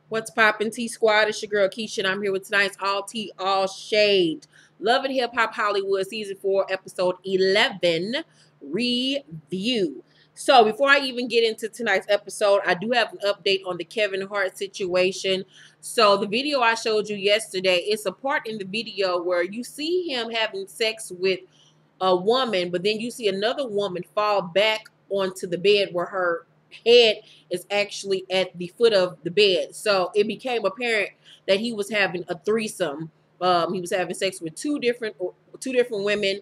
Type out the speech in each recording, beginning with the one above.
What's poppin', T Squad? It's your girl Keyshia, and I'm here with tonight's All Tea, All Shade Love and Hip Hop Hollywood Season 4, Episode 11 review. So, before I even get into tonight's episode, I do have an update on the Kevin Hart situation. So, the video I showed you yesterday, it's a part in the video where you see him having sex with a woman, but then you see another woman fall back onto the bed where her head is actually at the foot of the bed. So it became apparent that he was having a threesome. He was having sex with two different women.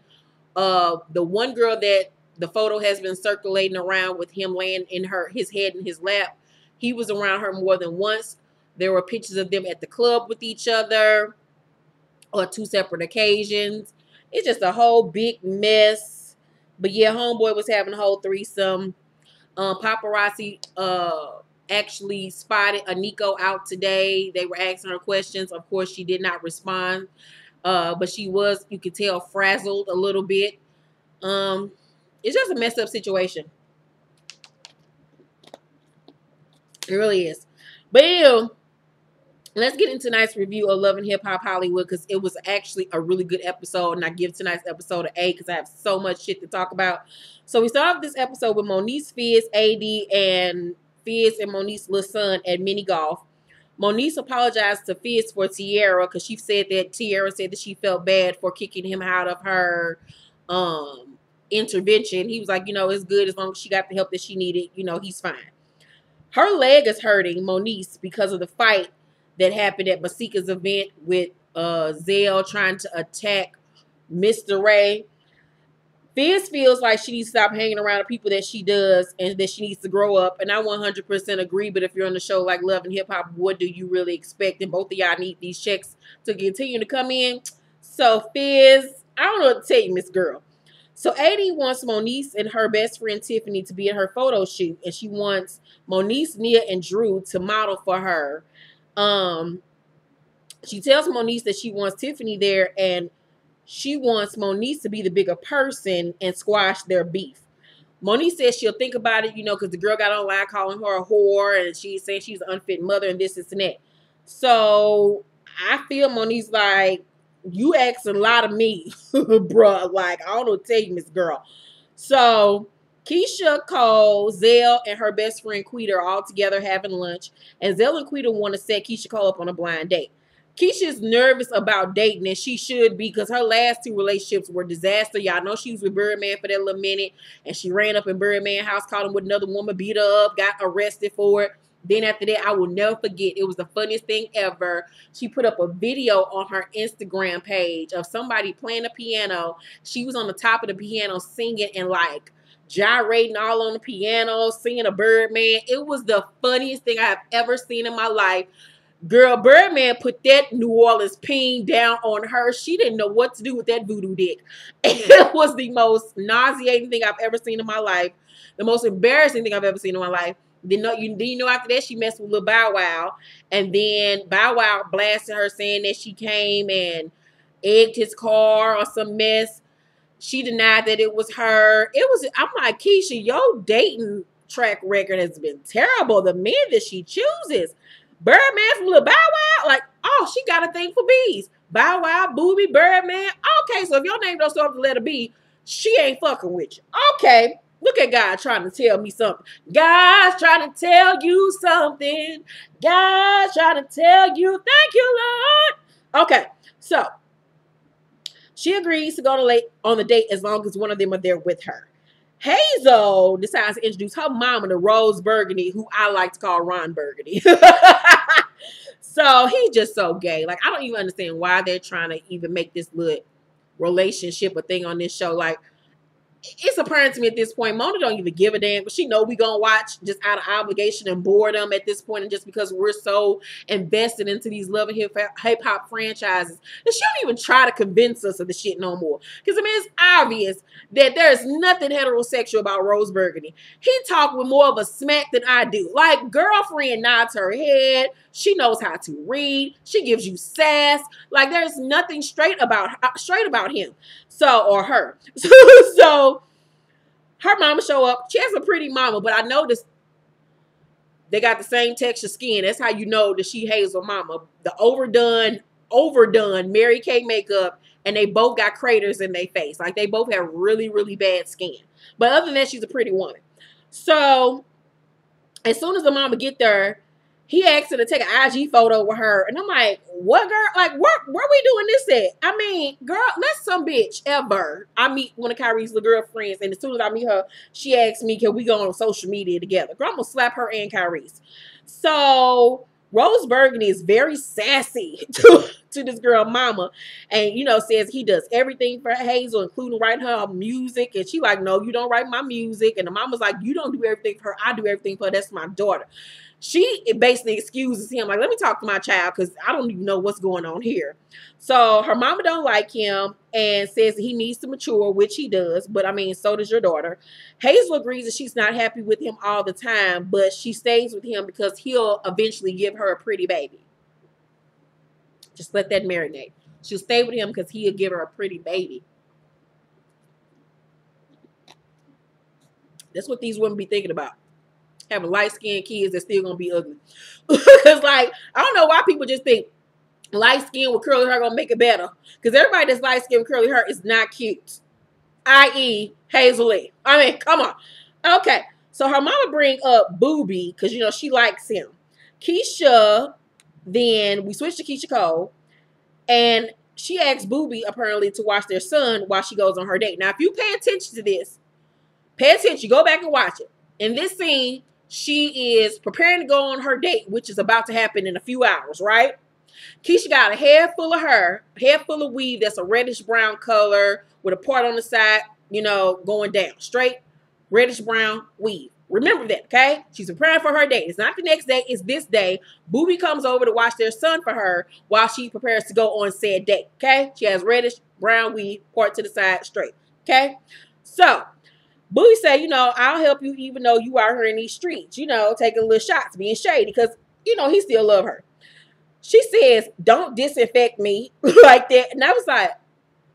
The one girl that the photo has been circulating around with him laying in his head in his lap, he was around her more than once. There were pictures of them at the club with each other on two separate occasions. It's just a whole big mess. But yeah, homeboy was having a whole threesome. Paparazzi actually spotted Aniko out today. They were asking her questions. Of course, she did not respond. But she was, you could tell, frazzled a little bit. It's just a messed up situation. It really is. But ew. Let's get into tonight's review of Love and Hip Hop Hollywood, because it was actually a really good episode, and I give tonight's episode an A because I have so much shit to talk about. So we start off this episode with Moniece, Fizz, A.D, and Fizz and Moniece's little son at mini golf. Moniece apologized to Fizz for Tiara because she said that Tiara said that she felt bad for kicking him out of her intervention. He was like, it's good as long as she got the help that she needed. He's fine. Her leg is hurting, Moniece, because of the fight that happened at Masika's event with Zell trying to attack Mr. Ray. Fizz feels like she needs to stop hanging around the people that she does and that she needs to grow up. And I 100% agree. But if you're on a show like Love and Hip Hop, what do you really expect? And both of y'all need these checks to continue to come in. So Fizz, I don't know what to tell you, Miss Girl. So A.D wants Moniece and her best friend Tiffany to be at her photo shoot. And she wants Moniece, Nia, and Drew to model for her. She tells Moniece that she wants Tiffany there, and she wants Moniece to be the bigger person and squash their beef. Moniece says she'll think about it, because the girl got online calling her a whore, and she's saying she's an unfit mother and this and that. So I feel Moniece like, you asking a lot of me, bruh. Like, I don't know what to tell you, Miss Girl. So Keyshia Cole, Zell, and her best friend Quita are all together having lunch, and Zell and Quita want to set Keyshia Cole up on a blind date. Keisha's nervous about dating, and she should be, because her last two relationships were disaster. Y'all know she was with Birdman for that little minute, and she ran up in Birdman's house, caught him with another woman, beat her up, got arrested for it. Then after that, I will never forget, it was the funniest thing ever. She put up a video on her Instagram page of somebody playing the piano. She was on the top of the piano singing and like gyrating all on the piano, singing a Birdman. It was the funniest thing I have ever seen in my life. Girl, Birdman put that New Orleans peen down on her. She didn't know what to do with that voodoo dick. It was the most nauseating thing I've ever seen in my life. The most embarrassing thing I've ever seen in my life. Then after that, she messed with Lil Bow Wow. And then Bow Wow blasted her saying that she came and egged his car or some mess. She denied that it was her. I'm like, Keyshia, your dating track record has been terrible. The men that she chooses. Birdman from Lil Bow Wow? Like, oh, she got a thing for bees. Bow Wow, Boobie, Birdman. Okay, so if your name don't start with the letter B, she ain't fucking with you. Okay, look at God trying to tell me something. God's trying to tell you something. God's trying to tell you, thank you, Lord. Okay, so she agrees to go on the date as long as one of them are there with her. Hazel decides to introduce her mama to Rose Burgundy, who I like to call Ron Burgundy. So he's just so gay. Like, I don't even understand why they're trying to even make this little relationship a thing on this show. Like, it's apparent to me at this point, Mona don't even give a damn, but she know we gonna watch just out of obligation and boredom at this point, and just because we're so invested into these Love and Hip Hop franchises that she don't even try to convince us of the shit no more. Because I mean, it's obvious that there's nothing heterosexual about Rose Burgundy. He talked with more of a smack than I do. Like, girlfriend nods her head. She knows how to read. She gives you sass. Like, there's nothing straight about him. So, or her. So her mama show up. She has a pretty mama, but I noticed They got the same texture skin. That's how you know that she Hazel mama. The overdone Mary Kay makeup, and they both got craters in their face. Like, they both have really, really bad skin. But other than that, she's a pretty woman. So as soon as the mama get there, he asked her to take an IG photo with her. And I'm like, what, girl? Like, where we doing this at? I mean, girl, let some bitch ever. I meet one of Kyrie's little girlfriends, and as soon as I meet her, she asks me, can we go on social media together? Girl, I'm going to slap her and Kyrie's. So Rose Burgundy is very sassy to this girl mama, and, you know, says he does everything for Hazel, including writing her music. And she like, no, you don't write my music. And the mama's like, you don't do everything for her. I do everything for her. That's my daughter. She basically excuses him, like, let me talk to my child because I don't even know what's going on here. So her mama don't like him and says he needs to mature, which he does. But I mean, so does your daughter. Hazel agrees that she's not happy with him all the time, but she stays with him because he'll eventually give her a pretty baby. Just let that marinate. She'll stay with him because he'll give her a pretty baby. That's what these women be thinking about. Having light-skinned kids that's still gonna be ugly. Because, like, I don't know why people just think light skin with curly hair gonna make it better. Because everybody that's light-skinned with curly hair is not cute. I.e. Hazel-E. I mean, come on. Okay, so her mama bring up Boobie because, you know, she likes him. Keyshia, then we switch to Keyshia Cole, and she asks Boobie, apparently, to watch their son while she goes on her date. Now, if you pay attention to this, pay attention. Go back and watch it. In this scene, she is preparing to go on her date, which is about to happen in a few hours, right? Keyshia got a head full of hair, head full of weave that's a reddish brown color with a part on the side, you know, going down. Straight reddish brown weave. Remember that, okay? She's preparing for her date. It's not the next day. It's this day. Boobie comes over to watch their son for her while she prepares to go on said date, okay? She has reddish brown weave, part to the side, straight, okay? So Boobie said, you know, I'll help you even though you are here in these streets, you know, taking little shots, being shady because, you know, he still love her. She says, don't disinfect me like that. And I was like,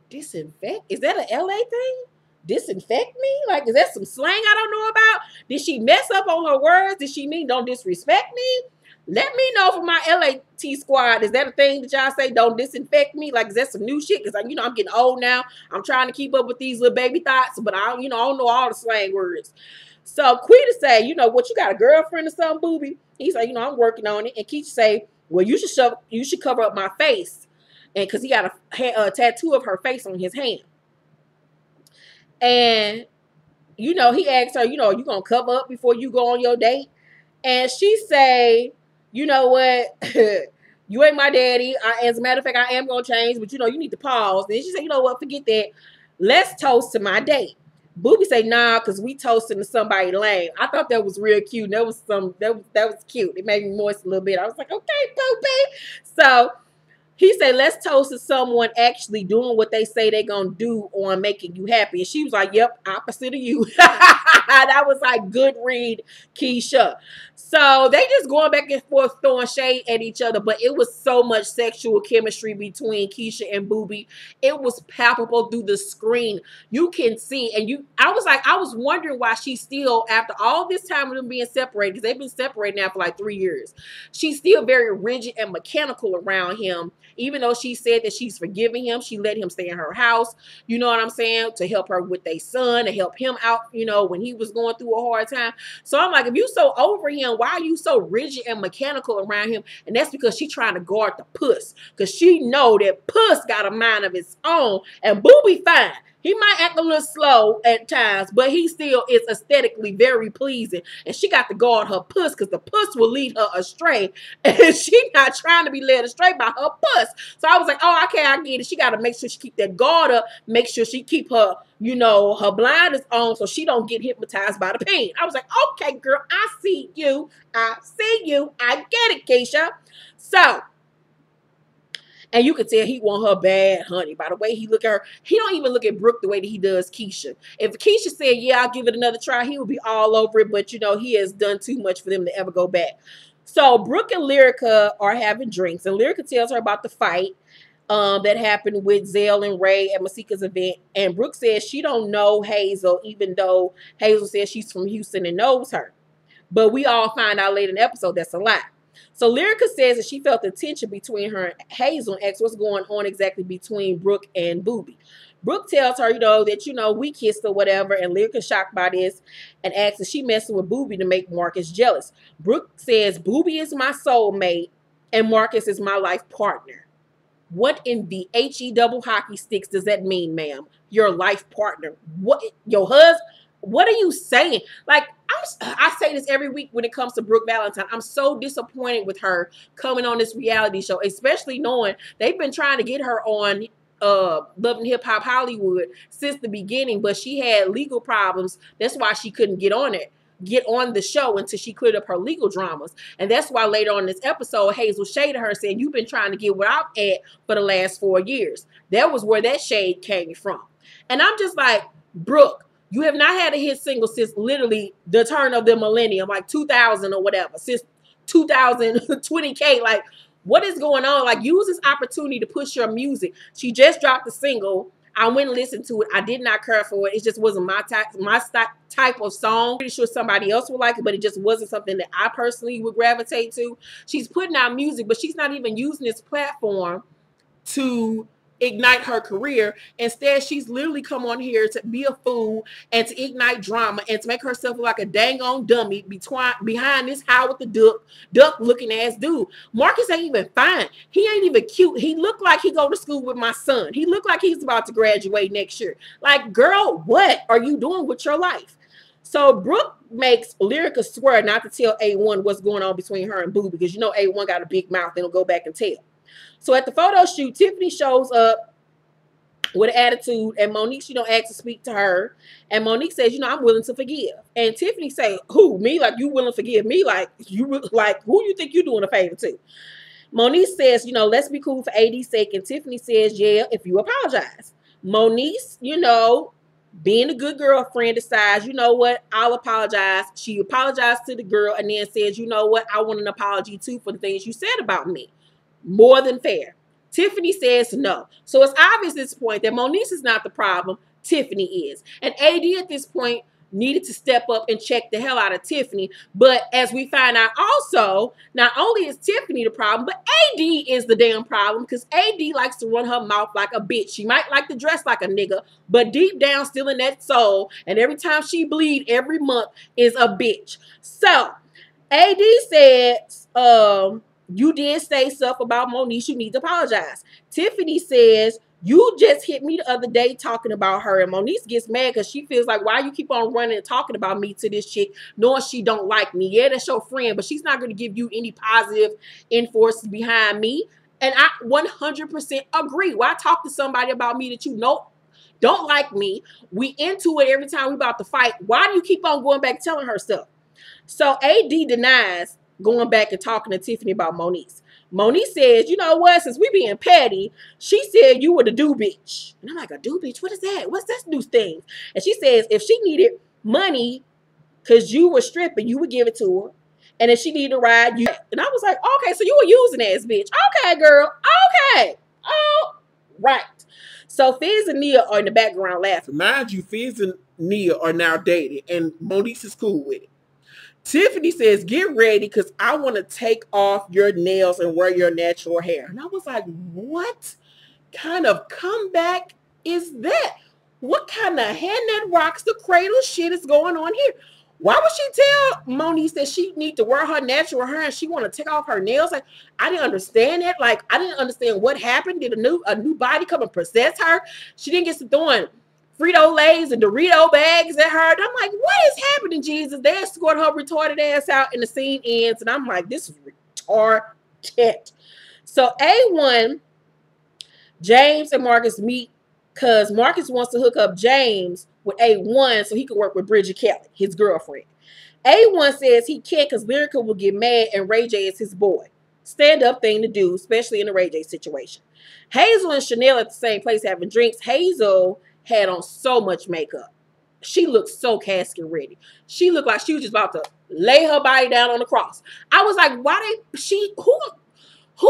disinfect? Is that an LA thing? Disinfect me? Like, is that some slang I don't know about? Did she mess up on her words? Did she mean don't disrespect me? Let me know from my LAT squad. Is that a thing that y'all say, don't disinfect me? Like, is that some new shit? Because, you know, I'm getting old now. I'm trying to keep up with these little baby thoughts, but I, you know, I don't know all the slang words. So Quita say, you know, what, you got a girlfriend or something, Boobie? He said, you know, I'm working on it. And Keyshia say, well, you should cover up my face. And because he got a tattoo of her face on his hand. And, you know, he asked her, you know, you going to cover up before you go on your date? And she say, you know what? You ain't my daddy. As a matter of fact, I am going to change, but, you know, you need to pause. And she said, you know what? Forget that. Let's toast to my date. Boobie say, nah, because we toasting to somebody lame. I thought that was real cute. That was cute. It made me moist a little bit. I was like, okay, Boobie. So he said, let's toast to someone actually doing what they say they're going to do on making you happy. And she was like, yep, opposite of you. That was like, good read, Keyshia. So they just going back and forth throwing shade at each other. But it was so much sexual chemistry between Keyshia and Boobie. It was palpable through the screen. You can see. And I was wondering why she's still, after all this time of them being separated, because they've been separated now for like 3 years, she's still very rigid and mechanical around him. Even though she said that she's forgiving him, she let him stay in her house, you know what I'm saying, to help her with their son, to help him out, you know, when he was going through a hard time. So I'm like, if you so over him, why are you so rigid and mechanical around him? And that's because she trying to guard the puss, because she know that puss got a mind of its own, and Boobie fine. He might act a little slow at times, but he still is aesthetically very pleasing. And she got to guard her puss because the puss will lead her astray. And she not trying to be led astray by her puss. So I was like, oh, okay, I get it. She got to make sure she keep that guard up. Make sure she keep her, you know, her blinders on so she don't get hypnotized by the pain. I was like, okay, girl, I see you. I see you. I get it, Keyshia. So, and you could tell he want her bad, honey. By the way he look at her, he don't even look at Brooke the way that he does Keyshia. If Keyshia said, yeah, I'll give it another try, he would be all over it. But, you know, he has done too much for them to ever go back. So Brooke and Lyrica are having drinks. And Lyrica tells her about the fight that happened with Zell and Ray at Masika's event. And Brooke says she don't know Hazel, even though Hazel says she's from Houston and knows her. But we all find out later in the episode that's a lie. So Lyrica says that she felt the tension between her and Hazel and asks what's going on exactly between Brooke and Boobie. Brooke tells her, that, we kissed or whatever, and Lyrica's shocked by this and asks if she messing with Boobie to make Marcus jealous. Brooke says, Boobie is my soulmate and Marcus is my life partner. What in the HE double hockey sticks does that mean, ma'am? Your life partner. What? Your husband? What are you saying? Like, I say this every week when it comes to Brooke Valentine. I'm so disappointed with her coming on this reality show, especially knowing they've been trying to get her on Love and Hip Hop Hollywood since the beginning, but she had legal problems. That's why she couldn't get on the show until she cleared up her legal dramas. And that's why later on in this episode, Hazel shaded her saying, you've been trying to get where I'm at for the last 4 years. That was where that shade came from. And I'm just like, Brooke, you have not had a hit single since literally the turn of the millennium, like 2000 or whatever, since 2020K. Like, what is going on? Like, use this opportunity to push your music. She just dropped a single. I went and listened to it. I did not care for it. It just wasn't my type of song. Pretty sure somebody else would like it, but it just wasn't something that I personally would gravitate to. She's putting out music, but she's not even using this platform to ignite her career. Instead, she's literally come on here to be a fool and to ignite drama and to make herself look like a dang on dummy behind this Howard the Duck looking ass dude. Marcus ain't even fine. He ain't even cute. He looked like he go to school with my son. He looked like he's about to graduate next year. Like, girl, what are you doing with your life? So Brooke makes Lyrica swear not to tell A1 what's going on between her and Boo, because A1 got a big mouth and he'll go back and tell. So at the photo shoot, Tiffany shows up with an attitude, and Moniece, asks to speak to her. And Monique says, I'm willing to forgive. And Tiffany say, who? Me? Like, you willing to forgive me? Like, who you think you doing a favor to? Moniece says, let's be cool for AD's sake. And Tiffany says, yeah, if you apologize. Moniece, being a good girlfriend, decides, what, I'll apologize. She apologized to the girl and then says, what, I want an apology too for the things you said about me. More than fair. Tiffany says no. So it's obvious at this point that Moniece is not the problem. Tiffany is. And AD at this point needed to step up and check the hell out of Tiffany. But as we find out also, not only is Tiffany the problem, but AD is the damn problem, because AD likes to run her mouth like a bitch. She might like to dress like a nigga, but deep down still in that soul, and every time she bleed every month is a bitch. So AD says, you did say stuff about Moniece. You need to apologize. Tiffany says, you just hit me the other day talking about her. And Moniece gets mad because she feels like, why you keep on running and talking about me to this chick, knowing she don't like me? Yeah, that's your friend, but she's not going to give you any positive influence behind me. And I 100% agree. Why talk to somebody about me that don't like me? We into it every time we about to fight. Why do you keep on going back telling her stuff? So AD denies going back and talking to Tiffany about Moniece. Moniece says, you know what, since we being petty, she said you were the do bitch. And I'm like, a do bitch? What is that? What's this new thing? And she says if she needed money because you were stripping, you would give it to her. And if she needed a ride, you. And I was like, okay, so you were using ass bitch. Okay, girl. Okay. Oh, right. So Fizz and Nia are in the background laughing. Mind you, Fizz and Nia are now dating, and Moniece is cool with it. Tiffany says, get ready because I want to take off your nails and wear your natural hair. And I was like, what kind of comeback is that? What kind of hand that rocks the cradle shit is going on here? Why would she tell Moniece that she need to wear her natural hair and she want to take off her nails? Like, I didn't understand that. Like, I didn't understand what happened. Did a new body come and possess her? She didn't get to throwing Frito-Lays and Dorito bags at her. And I'm like, what is happening, Jesus? They escort her retarded ass out and the scene ends. And I'm like, this is retarded. So A1, James and Marcus meet because Marcus wants to hook up James with A1 so he can work with Bridget Kelly, his girlfriend. A1 says he can't because Lyrica will get mad and Ray J is his boy. Stand-up thing to do, especially in a Ray J situation. Hazel and Chanel at the same place having drinks. Hazel had on so much makeup. She looked so casket ready. She looked like she was just about to lay her body down on the cross. I was like, who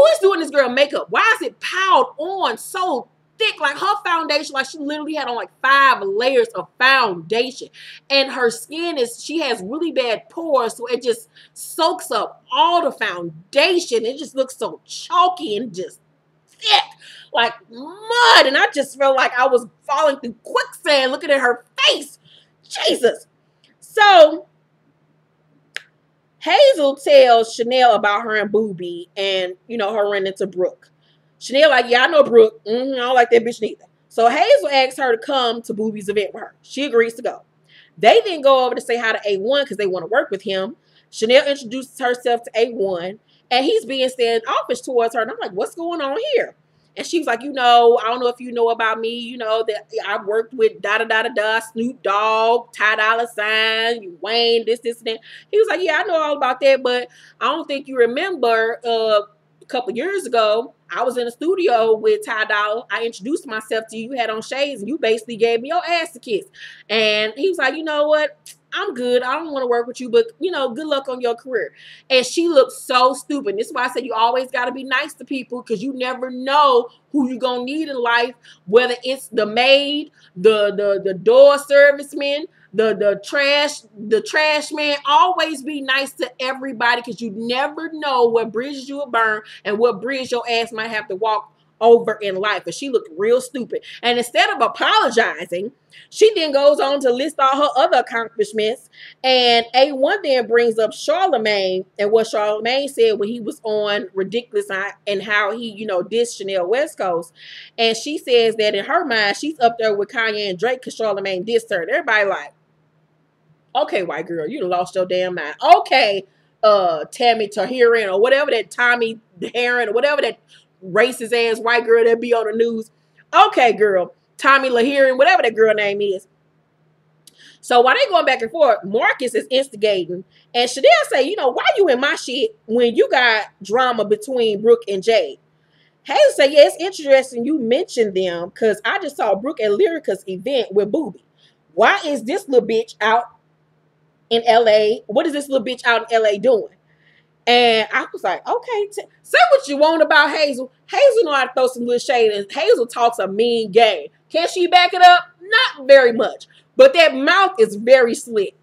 is doing this girl makeup? Why is it piled on so thick. Like her foundation, like she literally had on like 5 layers of foundation. And her skin she has really bad pores, so it just soaks up all the foundation. It just looks so chalky and just thick, like mud. And I just felt like I was falling through quicksand looking at her face. Jesus. So Hazel tells Chanel about her and Boobie and, you know, her running into Brooke. Chanel like, yeah, I know Brooke. I don't like that bitch neither. So Hazel asks her to come to Boobie's event with her. She agrees to go. They then go over to say hi to A1 because they want to work with him. Chanel introduces herself to A1, and he's being standoffish towards her. And I'm like, what's going on here? And she was like, you know, I don't know if you know about me, you know, that I worked with da-da-da-da-da, Snoop Dogg, Ty Dolla $ign, Wayne, this, and that. He was like, yeah, I know all about that, but I don't think you remember a couple years ago, I was in a studio with Ty Dolla. I introduced myself to you. You had on shades, and you basically gave me your ass a kiss. And he was like, you know what? I'm good. I don't want to work with you, but, you know, good luck on your career. And she looked so stupid. This is why I said you always got to be nice to people, because you never know who you're going to need in life, whether it's the maid, the door serviceman, the trash man. Always be nice to everybody, because you never know what bridges you will burn and what bridge your ass might have to walk over in life. And she looked real stupid. And instead of apologizing, she then goes on to list all her other accomplishments. And A1 then brings up Charlemagne and what Charlemagne said when he was on Ridiculous and how he, you know, dissed Chanel West Coast. And she says that in her mind, she's up there with Kanye and Drake because Charlemagne dissed her. And everybody like, okay, white girl, you done lost your damn mind. Okay, Tammy Tahiran or whatever that Tommy Heron or whatever that racist ass white girl that be on the news. Okay, girl, Tommy Lahiran, whatever that girl name is. So while they going back and forth, Marcus is instigating, and Chanel say, you know, why you in my shit when you got drama between Brooke and Jade? Hazel say, yeah, it's interesting you mentioned them because I just saw Brooke and Lyrica's event with Boobie. Why is this little bitch out in LA? What is this little bitch out in LA doing? And I was like, okay, say what you want about Hazel. Hazel know how to throw some little shade, and Hazel talks a mean game. Can she back it up? Not very much. But that mouth is very slick.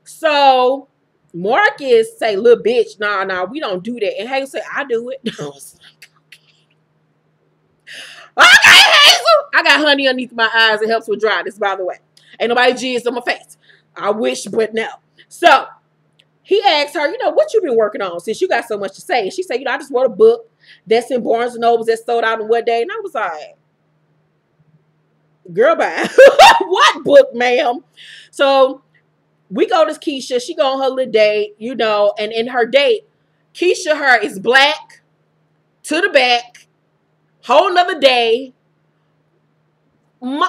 So Marcus say, little bitch, nah, we don't do that. And Hazel say, I do it. I was like, okay, Hazel. I got honey underneath my eyes. It helps with dryness, by the way. Ain't nobody jizzed on my face. I wish, but no. So he asked her, you know, what you been working on since you got so much to say? And she said, you know, I just wrote a book that's in Barnes and Nobles that sold out in one day. And I was like, girl, bye. What book, ma'am? So we go to Keyshia. She go on her little date, you know, and in her date, Keyshia, her is black to the back, whole nother day. Mona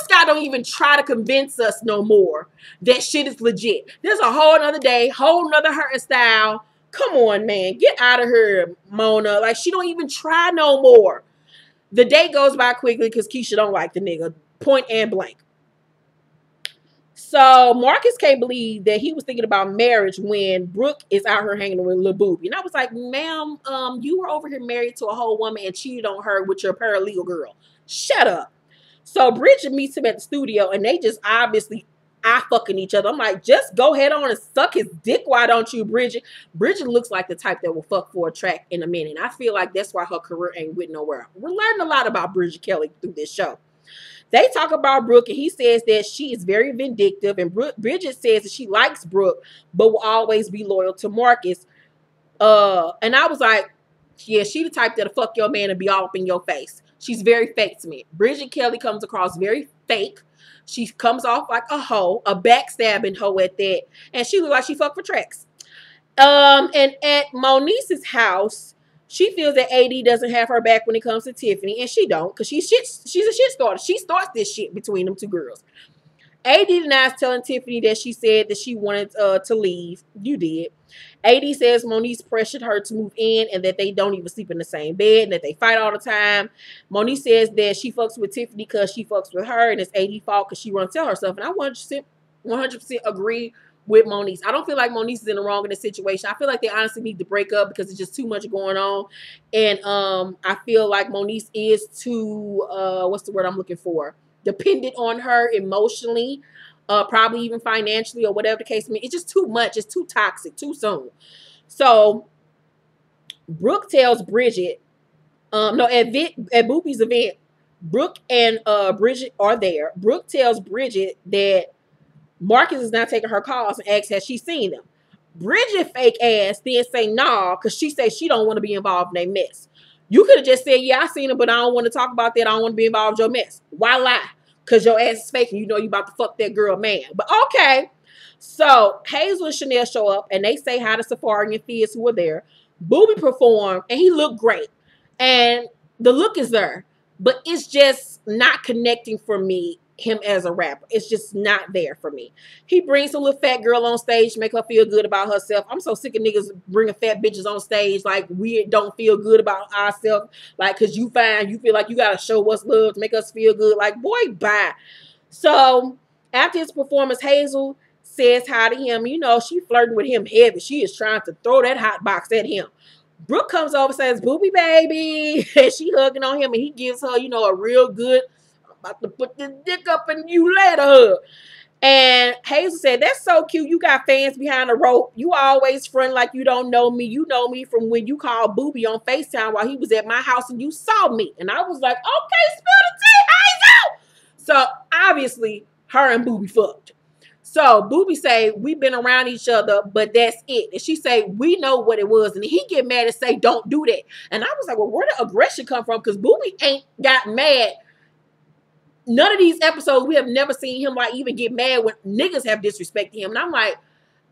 Scott don't even try to convince us no more that shit is legit. There's a whole nother day, whole nother hairstyle. Come on, man. Get out of here, Mona. Like, she don't even try no more. The day goes by quickly because Keyshia don't like the nigga. Point and blank. So Marcus can't believe that he was thinking about marriage when Brooke is out here hanging with Lil Boobie. And I was like, ma'am, you were over here married to a whole woman and cheated on her with your paralegal girl. Shut up. So Bridget meets him at the studio, and they just obviously eye-fucking each other. I'm like, just go head on and suck his dick, why don't you, Bridget? Bridget looks like the type that will fuck for a track in a minute. I feel like that's why her career ain't with nowhere. We're learning a lot about Bridget Kelly through this show. They talk about Brooke, and he says that she is very vindictive, and Bridget says that she likes Brooke, but will always be loyal to Marcus. And I was like, yeah, she the type that'll fuck your man and be all up in your face. She's very fake to me. Bridget Kelly comes across very fake. She comes off like a hoe, a backstabbing hoe at that. And she look like she fucked for tracks. And at Moniece's house, she feels that A.D doesn't have her back when it comes to Tiffany. And she don't, because she's a shit starter. She starts this shit between them two girls. A.D denies telling Tiffany that she said that she wanted to leave. You did. A.D says Moniece pressured her to move in and that they don't even sleep in the same bed and that they fight all the time. Moniece says that she fucks with Tiffany because she fucks with her and it's A.D fault because she won't tell herself. And I 100% agree with Moniece. I don't feel like Moniece is in the wrong in this situation. I feel like they honestly need to break up because it's just too much going on. And I feel like Moniece is too, what's the word I'm looking for? Dependent on her emotionally, probably even financially or whatever the case may be. It's just too much. It's too toxic, too soon. So Brooke tells Bridget, no, at Boobie's event, Brooke and Bridget are there. Brooke tells Bridget that Marcus is not taking her calls and asks, has she seen them? Bridget fake ass then say nah, because she says she don't want to be involved in a mess. You could have just said, yeah, I seen them, but I don't want to talk about that. I don't want to be involved in your mess. Why lie? Because your ass is fake and you know you about to fuck that girl man. But okay. So Hazel and Chanel show up and they say hi to Safari and Fizz who were there. Boobie performed and he looked great. And the look is there. But it's just not connecting for me, him as a rapper. It's just not there for me. He brings a little fat girl on stage to make her feel good about herself. I'm so sick of niggas bringing fat bitches on stage like we don't feel good about ourselves. Like, because you find you feel like you got to show us love to make us feel good. Like, boy, bye. So after his performance, Hazel says hi to him. You know, she flirting with him heavy. She is trying to throw that hot box at him. Brooke comes over and says, Boobie, baby. And she hugging on him and he gives her, you know, a real good, I'm about to put this dick up in you later hug. And Hazel said, that's so cute. You got fans behind the rope. You always front like you don't know me. You know me from when you called Boobie on FaceTime while he was at my house and you saw me. And I was like, okay, spill the tea, Hazel. So obviously, her and Boobie fucked. So Boobie say, we've been around each other, but that's it. And she say, we know what it was. And he get mad and say, don't do that. And I was like, well, where did aggression come from? Because Boobie ain't got mad. None of these episodes, we have never seen him like even get mad when niggas have disrespected him. And I'm like,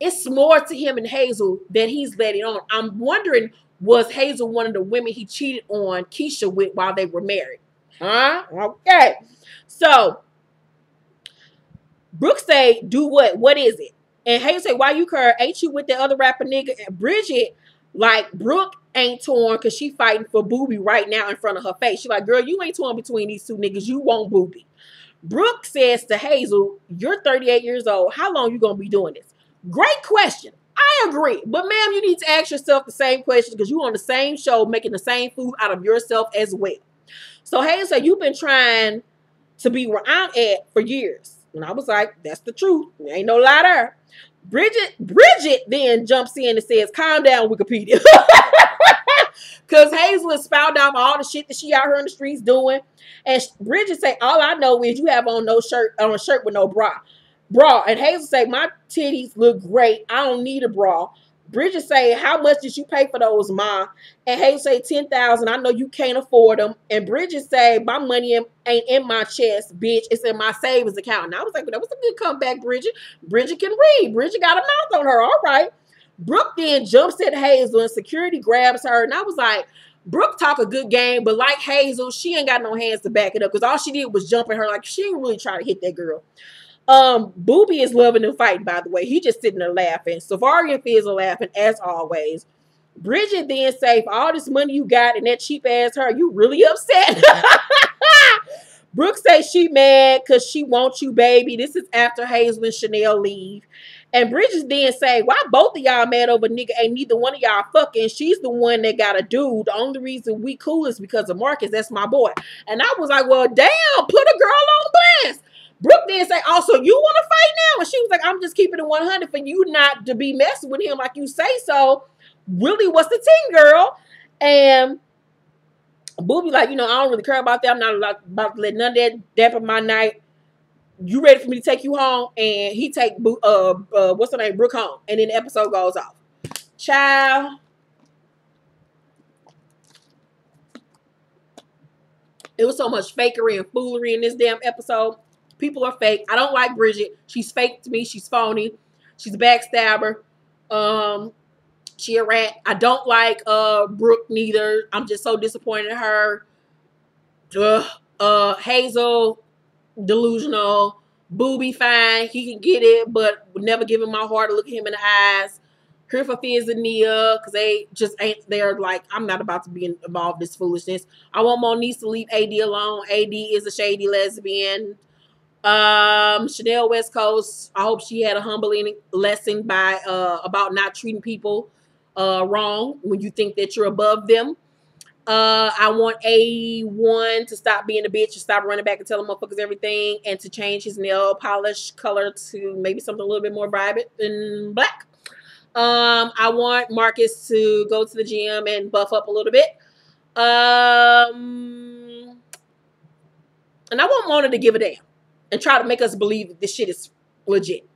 it's more to him and Hazel that he's letting on. I'm wondering, was Hazel one of the women he cheated on Keyshia with while they were married? Huh? Okay. So Brooke say, do what? What is it? And Hazel say, why you cur? Ain't you with the other rapper nigga? And Bridget, like, Brooke ain't torn because she fighting for Boobie right now in front of her face. She like, girl, you ain't torn between these two niggas. You want Boobie. Brooke says to Hazel, you're 38 years old. How long you going to be doing this? Great question. I agree. But, ma'am, you need to ask yourself the same question because you on the same show making the same food out of yourself as well. So Hazel said, you've been trying to be where I'm at for years. And I was like, that's the truth. There ain't no lie there. Bridget then jumps in and says, calm down, Wikipedia. Because Hazel is spouting out all the shit that she out here in the streets doing. And Bridget say, all I know is you have on no shirt, on a shirt with no bra. And Hazel say, my titties look great. I don't need a bra. Bridget say, how much did you pay for those, Ma? And Hazel say, $10,000. I know you can't afford them. And Bridget say, my money ain't in my chest, bitch. It's in my savings account. And I was like, well, that was a good comeback, Bridget. Bridget can read. Bridget got a mouth on her. All right. Brooke then jumps at Hazel and security grabs her. And I was like, Brooke talk a good game, but like Hazel, she ain't got no hands to back it up because all she did was jump at her. Like, she ain't really try to hit that girl. Boobie is loving the fight, by the way. He just sitting there laughing. Safari and Fizz are laughing, as always. Bridget then say, for all this money you got and that cheap ass her, you really upset? Brooke say she mad because she wants you, baby. This is after Hazel and Chanel leave. And Bridget then say, why both of y'all mad over nigga? Ain't neither one of y'all fucking. She's the one that got a dude. The only reason we cool is because of Marcus. That's my boy. And I was like, well, damn, put a girl on blast. Brooke then say, also, you want to fight now? And she was like, I'm just keeping it 100 for you not to be messing with him like you say so. Really, what's the team, girl? And Boobie like, you know, I don't really care about that. I'm not about to let none of that dampen my night. You ready for me to take you home? And he take, what's her name, Brooke home. And then the episode goes off. Child. It was so much fakery and foolery in this damn episode. People are fake. I don't like Bridget. She's fake to me. She's phony. She's a backstabber. She a rat. I don't like Brooke neither. I'm just so disappointed in her. Hazel, delusional. Boobie, fine. He can get it, but would never give him my heart to look at him in the eyes. Here for Fizz and Nia, because they just ain't, they're like, I'm not about to be involved in this foolishness. I want Moniece to leave A.D alone. A.D is a shady lesbian. Chanel West Coast, I hope she had a humbling lesson by about not treating people wrong when you think that you're above them. I want A1 to stop being a bitch and stop running back and telling motherfuckers everything, and to change his nail polish color to maybe something a little bit more vibrant than black. I want Marcus to go to the gym and buff up a little bit. And I want Mona to give a damn and try to make us believe that this shit is legit.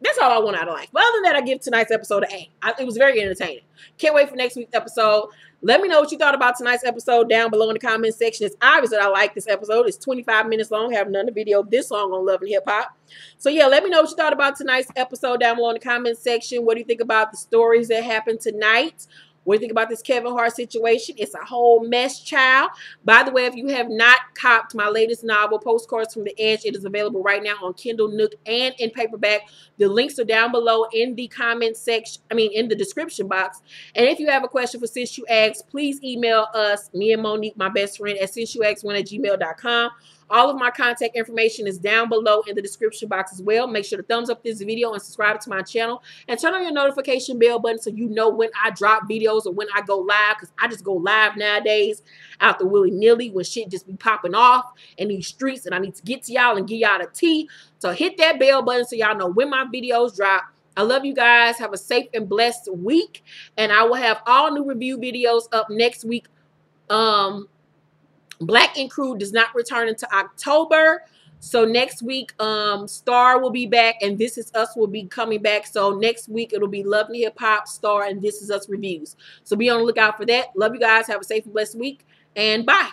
That's all I want out of life. But other than that, I give tonight's episode an A. It was very entertaining. Can't wait for next week's episode. Let me know what you thought about tonight's episode down below in the comment section. It's obvious that I like this episode. It's 25 minutes long. I have another video this long on Love and Hip Hop. So yeah, let me know what you thought about tonight's episode down below in the comment section. What do you think about the stories that happened tonight? What do you think about this Kevin Hart situation? It's a whole mess, child. By the way, if you have not copped my latest novel, Postcards from the Edge, it is available right now on Kindle, Nook, and in paperback. The links are down below in the comment section, in the description box. And if you have a question for Since You Asked, please email us, me and Monique, my best friend, at since-you-asked1@gmail.com. All of my contact information is down below in the description box as well. Make sure to thumbs up this video and subscribe to my channel. And turn on your notification bell button so you know when I drop videos or when I go live. Because I just go live nowadays out the willy-nilly when shit just be popping off in these streets. And I need to get to y'all and give y'all the tea. So hit that bell button so y'all know when my videos drop. I love you guys. Have a safe and blessed week. And I will have all new review videos up next week. Black and Crew does not return until October. So next week, Star will be back and This Is Us will be coming back. So next week, it'll be Love and Hip Hop, Star, and This Is Us reviews. So be on the lookout for that. Love you guys. Have a safe and blessed week. And bye.